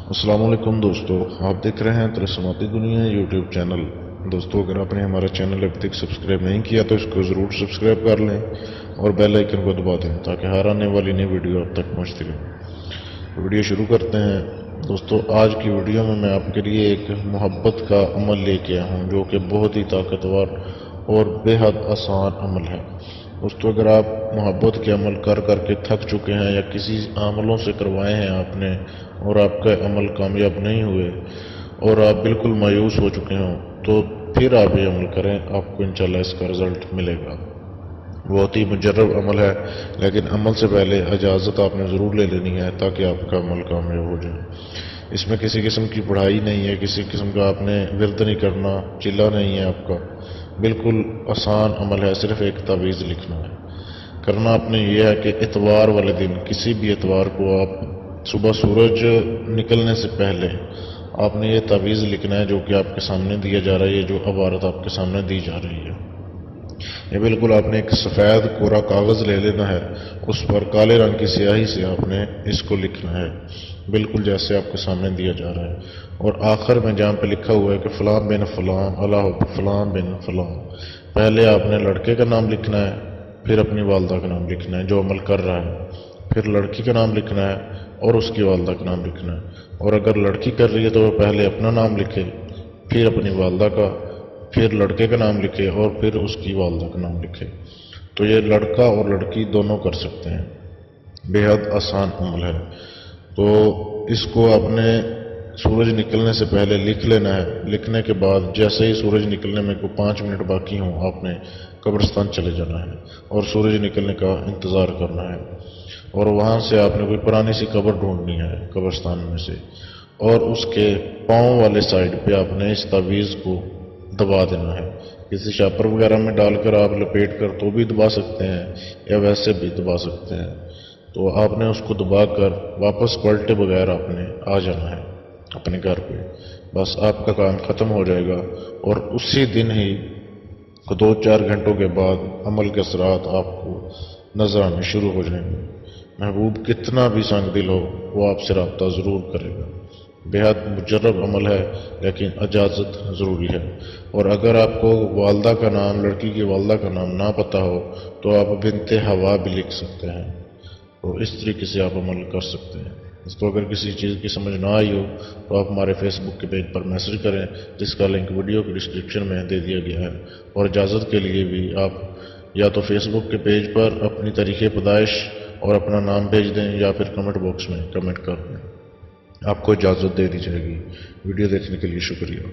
अस्सलाम वालेकुम दोस्तों, आप देख रहे हैं तबसमाती दुनिया यूट्यूब चैनल। दोस्तों, अगर आपने हमारा चैनल अभी तक सब्सक्राइब नहीं किया तो इसको ज़रूर सब्सक्राइब कर लें और बेल आइकन को दबा दें ताकि हर आने वाली नई वीडियो आप तक पहुंचती रहे। वीडियो शुरू करते हैं। दोस्तों, आज की वीडियो में मैं आपके लिए एक मोहब्बत का अमल लेके आया हूँ जो कि बहुत ही ताकतवर और बेहद आसान अमल है। दोस्तों, अगर आप मोहब्बत के अमल कर करके थक चुके हैं या किसी अमलों से करवाए हैं आपने और आपका अमल कामयाब नहीं हुए और आप बिल्कुल मायूस हो चुके हों, तो फिर आप ये अमल करें, आपको इंशाल्लाह इसका रिजल्ट मिलेगा। बहुत ही मुजर्रब अमल है, लेकिन अमल से पहले इजाज़त आपने ज़रूर ले लेनी है ताकि आपका अमल कामयाब हो जाए। इसमें किसी किस्म की पढ़ाई नहीं है, किसी किस्म का आपने विर्द नहीं करना, चिल्ला नहीं है आपका। बिल्कुल आसान अमल है, सिर्फ एक तावीज़ लिखना है। करना आपने ये है कि इतवार वाले दिन, किसी भी इतवार को आप सुबह सूरज निकलने से पहले आपने ये तावीज़ लिखना है जो कि आपके सामने दिया जा रहा है। ये जो अबारत आपके सामने दी जा रही है, ये बिल्कुल आपने एक सफ़ेद कोरा कागज़ ले लेना है, उस पर काले रंग की स्याही से आपने इसको लिखना है, बिल्कुल जैसे आपके सामने दिया जा रहा है। और आखिर में जहाँ पे लिखा हुआ है कि फ़लान बिन फ़लान अला फ़लान बिन फ़लान, पहले आपने लड़के का नाम लिखना है, फिर अपनी वालदा का नाम लिखना है जो अमल कर रहा है, फिर लड़की का नाम लिखना है और उसकी वालदा का नाम लिखना है। और अगर लड़की कर रही है तो वो पहले अपना नाम लिखे, फिर अपनी वालदा का, फिर लड़के का नाम लिखे और फिर उसकी वालदा का नाम लिखे। तो ये लड़का और लड़की दोनों कर सकते हैं। बेहद आसान अमल है। तो इसको आपने सूरज निकलने से पहले लिख लेना है। लिखने के बाद जैसे ही सूरज निकलने में को 5 मिनट बाकी हों, आपने कब्रिस्तान चले जाना है और सूरज निकलने का इंतज़ार करना है। और वहाँ से आपने कोई पुरानी सी कब्र ढूंढनी है कब्रिस्तान में से, और उसके पाँव वाले साइड पे आपने इस तावीज़ को दबा देना है। किसी शापर वगैरह में डालकर आप लपेट कर तो भी दबा सकते हैं या वैसे भी दबा सकते हैं। तो आपने उसको दबाकर वापस पलटे बगैर आपने आ जाना है अपने घर पे। बस आपका काम ख़त्म हो जाएगा और उसी दिन ही 2-4 घंटों के बाद अमल के असरात आपको नजर आने शुरू हो जाएंगे। महबूब कितना भी संग दिल हो, वो आपसे रब्ता ज़रूर करेगा। बेहद मुजर्रब अमल है, लेकिन इजाज़त ज़रूरी है। और अगर आपको वालदा का नाम, लड़की की वालदा का नाम ना पता हो तो आप बिनते हवा भी लिख सकते हैं। तो इस तरीके से आप अमल कर सकते हैं। इसको अगर किसी चीज़ की समझ ना आई हो तो आप हमारे फेसबुक के पेज पर मैसेज करें, जिसका लिंक वीडियो के डिस्क्रिप्शन में दे दिया गया है। और इजाज़त के लिए भी आप या तो फेसबुक के पेज पर अपनी तारीख़ पैदाइश और अपना नाम भेज दें या फिर कमेंट बॉक्स में कमेंट कर दें। आपको इजाज़त दे दी जाएगी। वीडियो देखने के लिए शुक्रिया।